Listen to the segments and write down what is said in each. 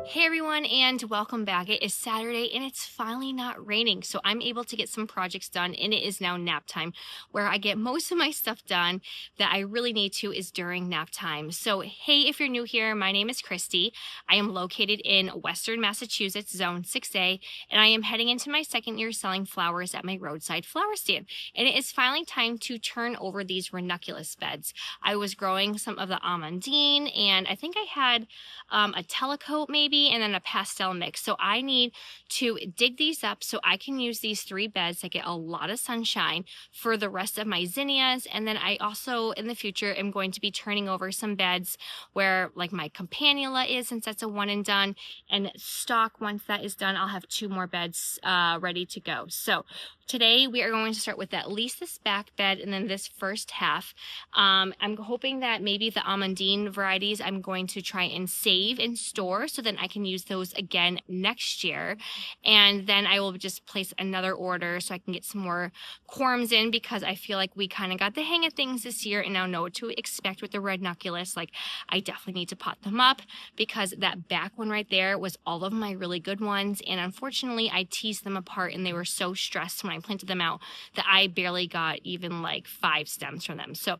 Hey everyone, and welcome back. It is Saturday and it's finally not raining, so I'm able to get some projects done, and it is now nap time, where I get most of my stuff done that I really need to is during nap time. So hey, if you're new here, my name is Christy. I am located in Western Massachusetts, Zone 6A, and I am heading into my second year selling flowers at my roadside flower stand. And it is finally time to turn over these ranunculus beds. I was growing some of the amandine, and I think I had a telecoat maybe, and then a pastel mix. So I need to dig these up so I can use these 3 beds that get a lot of sunshine for the rest of my zinnias. And then I also in the future am going to be turning over some beds where like my campanula is, since that's a one and done, and stock. Once that is done, I'll have 2 more beds ready to go. So today we are going to start with at least this back bed and then this first half. I'm hoping that maybe the amandine varieties I'm going to try and save and store, so then I can use those again next year. And then I will just place another order so I can get some more corms in, because I feel like we kind of got the hang of things this year and now know what to expect with the ranunculus. Like, I definitely need to pot them up, because that back one right there was all of my really good ones, and unfortunately I teased them apart and they were so stressed when I planted them out that I barely got even like 5 stems from them. So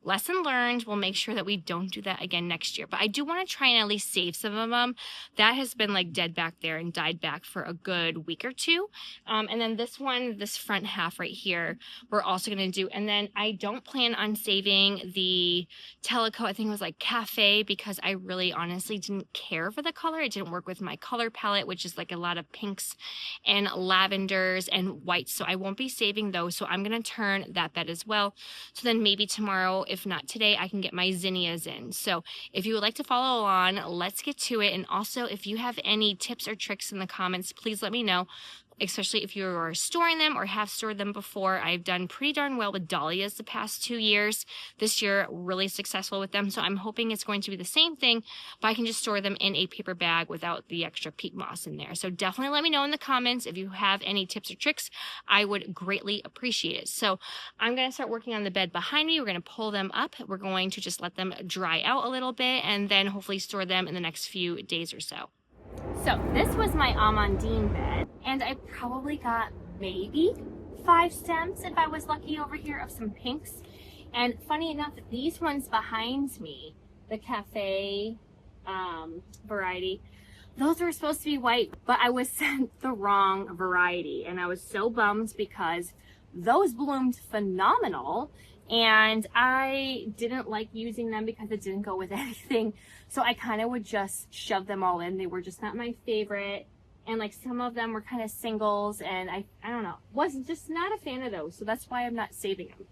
lesson learned. We'll make sure that we don't do that again next year. But I do want to try and at least save some of them. That has been like dead back there and died back for a good week or two. And then this one, this front half right here, we're also going to do. And then I don't plan on saving the telecoat. I think it was like cafe, because I really honestly didn't care for the color. It didn't work with my color palette, which is like a lot of pinks and lavenders and whites. So I won't be saving those. So I'm going to turn that bed as well. So then maybe tomorrow, if not today, I can get my zinnias in. So if you would like to follow along, let's get to it. And also, if you have any tips or tricks in the comments, please let me know, especially if you are storing them or have stored them before. I've done pretty darn well with dahlias the past 2 years. This year, really successful with them. So I'm hoping it's going to be the same thing, but I can just store them in a paper bag without the extra peat moss in there. So definitely let me know in the comments if you have any tips or tricks. I would greatly appreciate it. So I'm going to start working on the bed behind me. We're going to pull them up. We're going to just let them dry out a little bit and then hopefully store them in the next few days or so. So this was my amandine bed, and I probably got maybe 5 stems if I was lucky over here of some pinks. And funny enough, these ones behind me, the cafe variety, those were supposed to be white, but I was sent the wrong variety, and I was so bummed because those bloomed phenomenal. And I didn't like using them because it didn't go with anything. So I kind of would just shove them all in. They were just not my favorite. And like some of them were kind of singles, and I don't know, wasn't just not a fan of those. So that's why I'm not saving them.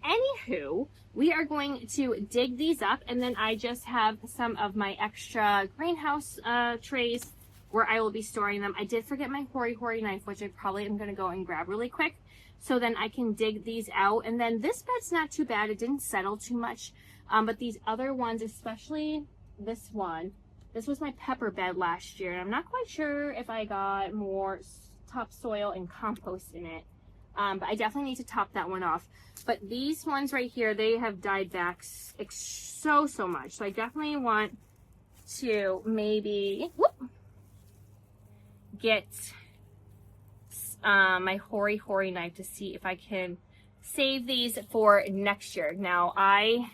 Anywho, we are going to dig these up, and then I just have some of my extra greenhouse trays where I will be storing them. I did forget my hoary knife, which I probably am going to go and grab really quick, so then I can dig these out. And then this bed's not too bad. It didn't settle too much. But these other ones, especially this one, this was my pepper bed last year. And I'm not quite sure if I got more topsoil and compost in it. But I definitely need to top that one off. But these ones right here, they have died back so much. So I definitely want to maybe get my hoary knife to see if I can save these for next year. Now I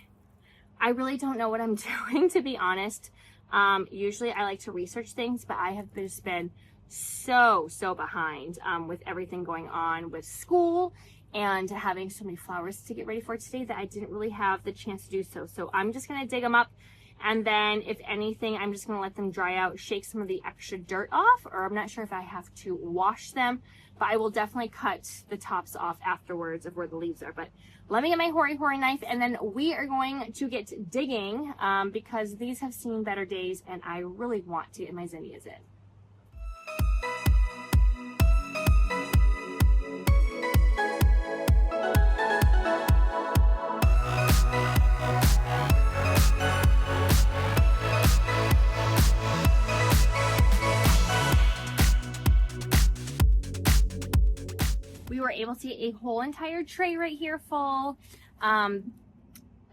really don't know what I'm doing, to be honest. Usually I like to research things, but I have just been so behind with everything going on with school and having so many flowers to get ready for today that I didn't really have the chance to do so. So I'm just gonna dig them up, and then if anything, I'm just gonna let them dry out, shake some of the extra dirt off, or I'm not sure if I have to wash them, but I will definitely cut the tops off afterwards of where the leaves are. But let me get my hoary knife, and then we are going to get digging because these have seen better days, and I really want to get my zinnias in. We were able to get a whole entire tray right here full.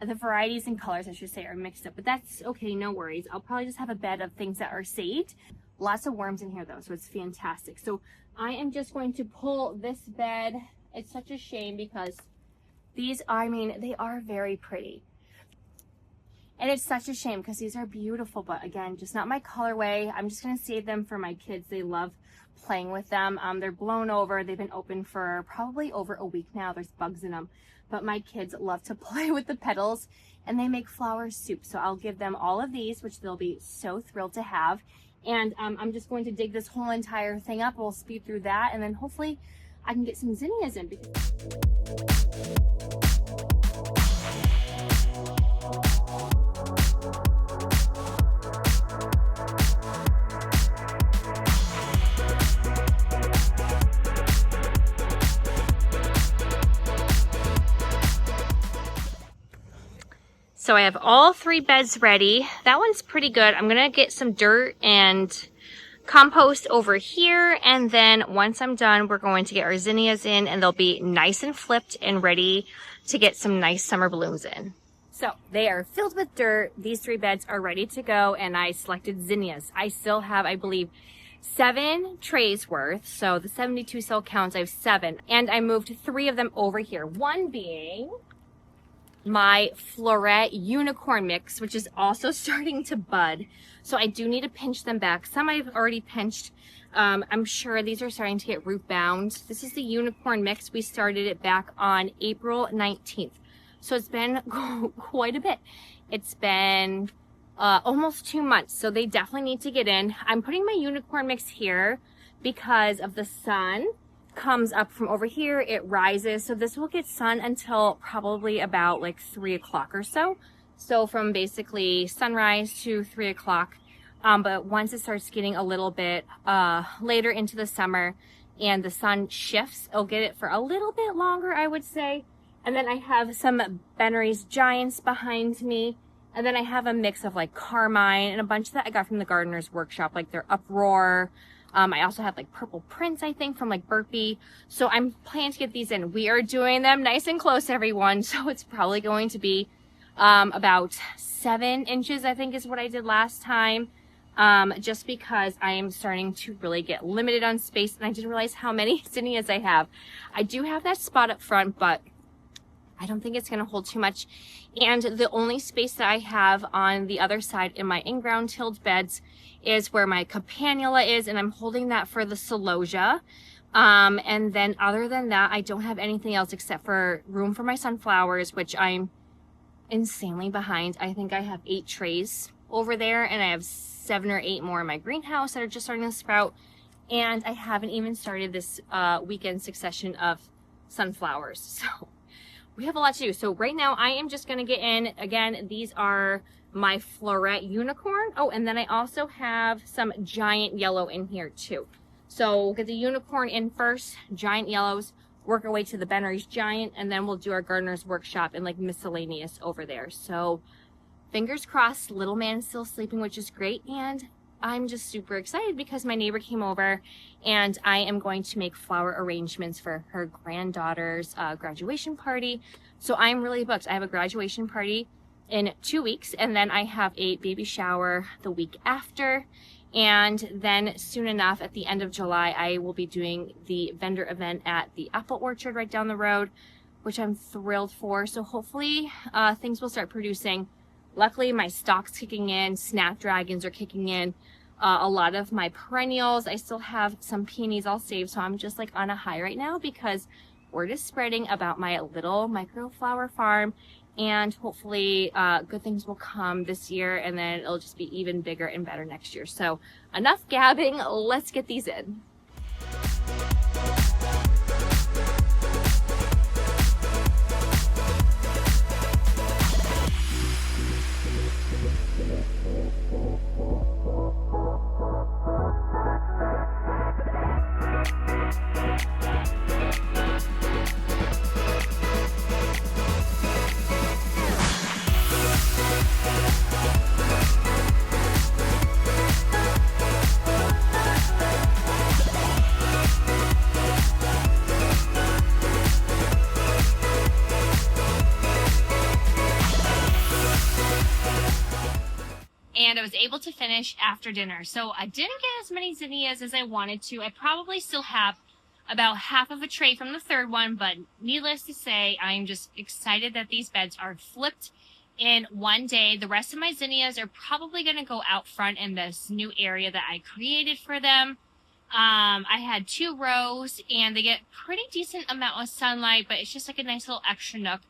the varieties and colors, I should say, are mixed up, but that's okay, no worries. I'll probably just have a bed of things that are saved. Lots of worms in here though, so it's fantastic. So I am just going to pull this bed. It's such a shame because these, I mean, they are very pretty. And it's such a shame because these are beautiful, but again, just not my colorway. I'm just gonna save them for my kids. They love playing with them. They're blown over. They've been open for probably over a week now. There's bugs in them, but my kids love to play with the petals and they make flower soup. So I'll give them all of these, which they'll be so thrilled to have. And I'm just going to dig this whole entire thing up. We'll speed through that and then hopefully I can get some zinnias in. So I have all 3 beds ready. That one's pretty good. I'm gonna get some dirt and compost over here, and then once I'm done, we're going to get our zinnias in and they'll be nice and flipped and ready to get some nice summer blooms in. So they are filled with dirt. These 3 beds are ready to go, and I selected zinnias. I still have, I believe, 7 trays worth. So the 72 cell counts, I have 7, and I moved 3 of them over here. One being my Floret unicorn mix, which is also starting to bud. So I do need to pinch them back. Some I've already pinched. I'm sure these are starting to get root bound. This is the unicorn mix. We started it back on April 19th. So it's been quite a bit. It's been almost 2 months. So they definitely need to get in. I'm putting my unicorn mix here because of the sun comes up from over here, it rises, so this will get sun until probably about like 3 o'clock or so. So from basically sunrise to 3 o'clock. But once it starts getting a little bit later into the summer and the sun shifts, it'll get it for a little bit longer, I would say. And then I have some Bennery's Giants behind me, and then I have a mix of like Carmine and a bunch that I got from the Gardener's Workshop, like their Uproar. I also have like Purple Prince, I think, from like Burpee. So I'm planning to get these in. We are doing them nice and close, everyone. So it's probably going to be about 7 inches, I think is what I did last time. Just because I am starting to really get limited on space, and I didn't realize how many zinnias I have. I do have that spot up front, but I don't think it's going to hold too much. And the only space that I have on the other side in my in-ground tilled beds is where my campanula is, and I'm holding that for the celosia. And then other than that, I don't have anything else except for room for my sunflowers, which I'm insanely behind. I think I have 8 trays over there, and I have 7 or 8 more in my greenhouse that are just starting to sprout. And I haven't even started this weekend succession of sunflowers. So we have a lot to do. So right now I am just going to get in. Again, these are my Floret unicorn. Oh, and then I also have some giant yellow in here too. So we'll get the unicorn in first, giant yellows, work our way to the Bennery's Giant, and then we'll do our Gardener's Workshop and like miscellaneous over there. So fingers crossed, little man is still sleeping, which is great. And I'm just super excited because my neighbor came over and I am going to make flower arrangements for her granddaughter's graduation party. So I'm really booked. I have a graduation party in 2 weeks, and then I have a baby shower the week after. And then soon enough, at the end of July, I will be doing the vendor event at the apple orchard right down the road, which I'm thrilled for. So hopefully things will start producing. Luckily, my stock's kicking in, snapdragons are kicking in. A lot of my perennials, I still have some peonies all saved, so I'm just like on a high right now because word is spreading about my little microflower farm, and hopefully good things will come this year, and then it'll just be even bigger and better next year. So enough gabbing, let's get these in. and I was able to finish after dinner. So I didn't get as many zinnias as I wanted to. I probably still have about half of a tray from the third one, but needless to say, I'm just excited that these beds are flipped in one day. The rest of my zinnias are probably going to go out front in this new area that I created for them. I had 2 rows and they get pretty decent amount of sunlight, but it's just like a nice little extra nook.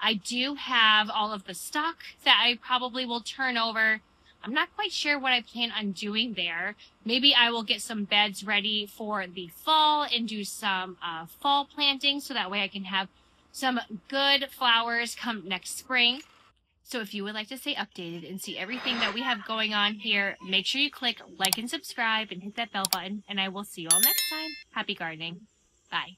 I do have all of the stock that I probably will turn over. I'm not quite sure what I plan on doing there. Maybe I will get some beds ready for the fall and do some fall planting, so that way I can have some good flowers come next spring. So if you would like to stay updated and see everything that we have going on here, make sure you click like and subscribe and hit that bell button, and I will see you all next time. Happy gardening. Bye.